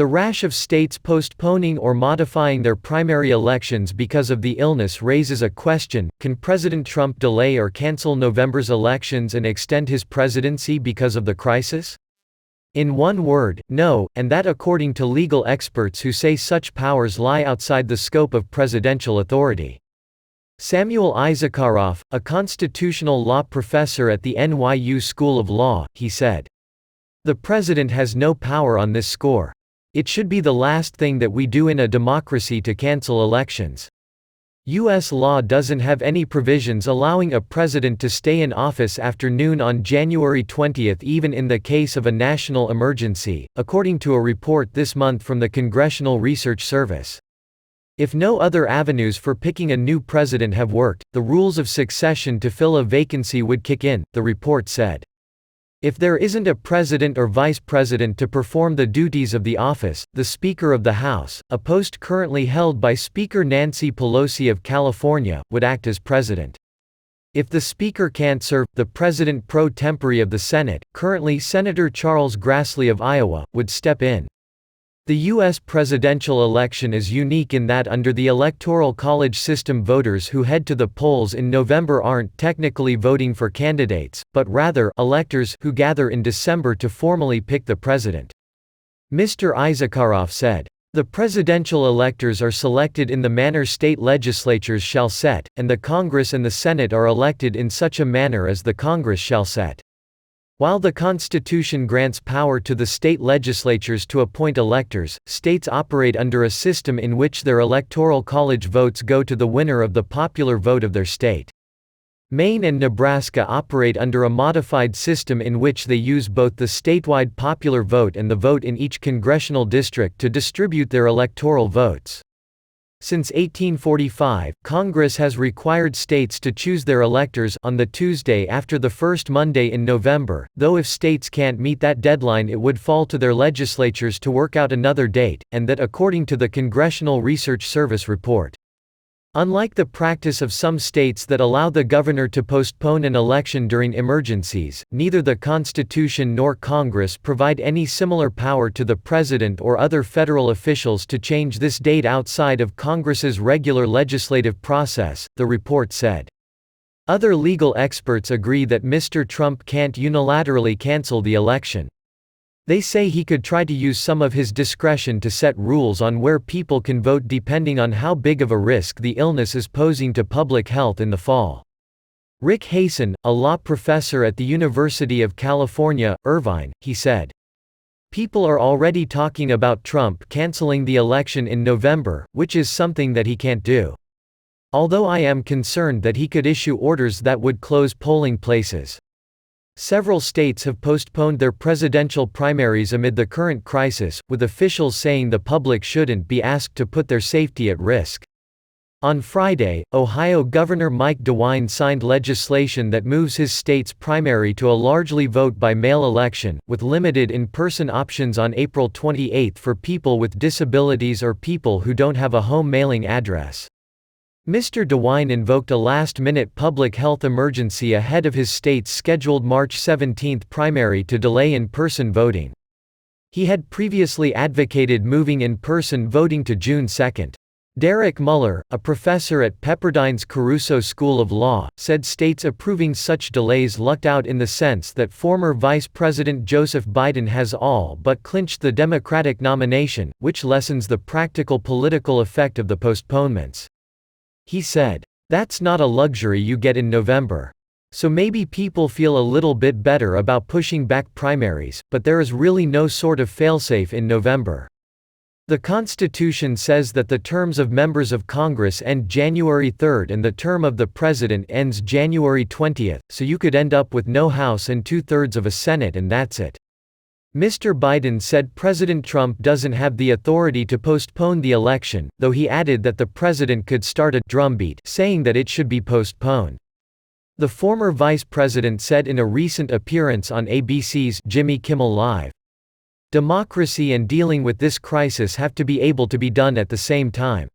The rash of states postponing or modifying their primary elections because of the illness raises a question: can President Trump delay or cancel November's elections and extend his presidency because of the crisis? In one word, no, and that according to legal experts who say such powers lie outside the scope of presidential authority. Samuel Issacharoff, a constitutional law professor at the NYU School of Law, he said, "The president has no power on this score. It should be the last thing that we do in a democracy to cancel elections. U.S. law doesn't have any provisions allowing a president to stay in office after noon on January 20 even in the case of a national emergency," according to a report this month from the Congressional Research Service. If no other avenues for picking a new president have worked, the rules of succession to fill a vacancy would kick in, the report said. If there isn't a president or vice president to perform the duties of the office, the Speaker of the House, a post currently held by Speaker Nancy Pelosi of California, would act as president. If the Speaker can't serve, the President pro tempore of the Senate, currently Senator Charles Grassley of Iowa, would step in. The U.S. presidential election is unique in that under the Electoral College system voters who head to the polls in November aren't technically voting for candidates, but rather electors who gather in December to formally pick the president. Mr. Issacharoff said, "The presidential electors are selected in the manner state legislatures shall set, and the Congress and the Senate are elected in such a manner as the Congress shall set. While the Constitution grants power to the state legislatures to appoint electors, states operate under a system in which their electoral college votes go to the winner of the popular vote of their state. Maine and Nebraska operate under a modified system in which they use both the statewide popular vote and the vote in each congressional district to distribute their electoral votes. Since 1845, Congress has required states to choose their electors on the Tuesday after the first Monday in November, though if states can't meet that deadline it would fall to their legislatures to work out another date, and that according to the Congressional Research Service report. Unlike the practice of some states that allow the governor to postpone an election during emergencies, neither the Constitution nor Congress provide any similar power to the President or other federal officials to change this date outside of Congress's regular legislative process, the report said. Other legal experts agree that Mr. Trump can't unilaterally cancel the election. They say he could try to use some of his discretion to set rules on where people can vote depending on how big of a risk the illness is posing to public health in the fall. Rick Hasen, a law professor at the University of California, Irvine, he said, "People are already talking about Trump canceling the election in November, which is something that he can't do. Although I am concerned that he could issue orders that would close polling places." Several states have postponed their presidential primaries amid the current crisis, with officials saying the public shouldn't be asked to put their safety at risk. On Friday, Ohio Governor Mike DeWine signed legislation that moves his state's primary to a largely vote-by-mail election, with limited in-person options on April 28 for people with disabilities or people who don't have a home mailing address. Mr. DeWine invoked a last-minute public health emergency ahead of his state's scheduled March 17 primary to delay in-person voting. He had previously advocated moving in-person voting to June 2. Derek Muller, a professor at Pepperdine's Caruso School of Law, said states approving such delays lucked out in the sense that former Vice President Joseph Biden has all but clinched the Democratic nomination, which lessens the practical political effect of the postponements. He said, "That's not a luxury you get in November. So maybe people feel a little bit better about pushing back primaries, but there is really no sort of failsafe in November. The Constitution says that the terms of members of Congress end January 3 and the term of the President ends January 20, so you could end up with no House and 2/3 of a Senate and that's it." Mr. Biden said President Trump doesn't have the authority to postpone the election, though he added that the president could start a drumbeat saying that it should be postponed. The former vice president said in a recent appearance on ABC's Jimmy Kimmel Live, "Democracy and dealing with this crisis have to be able to be done at the same time.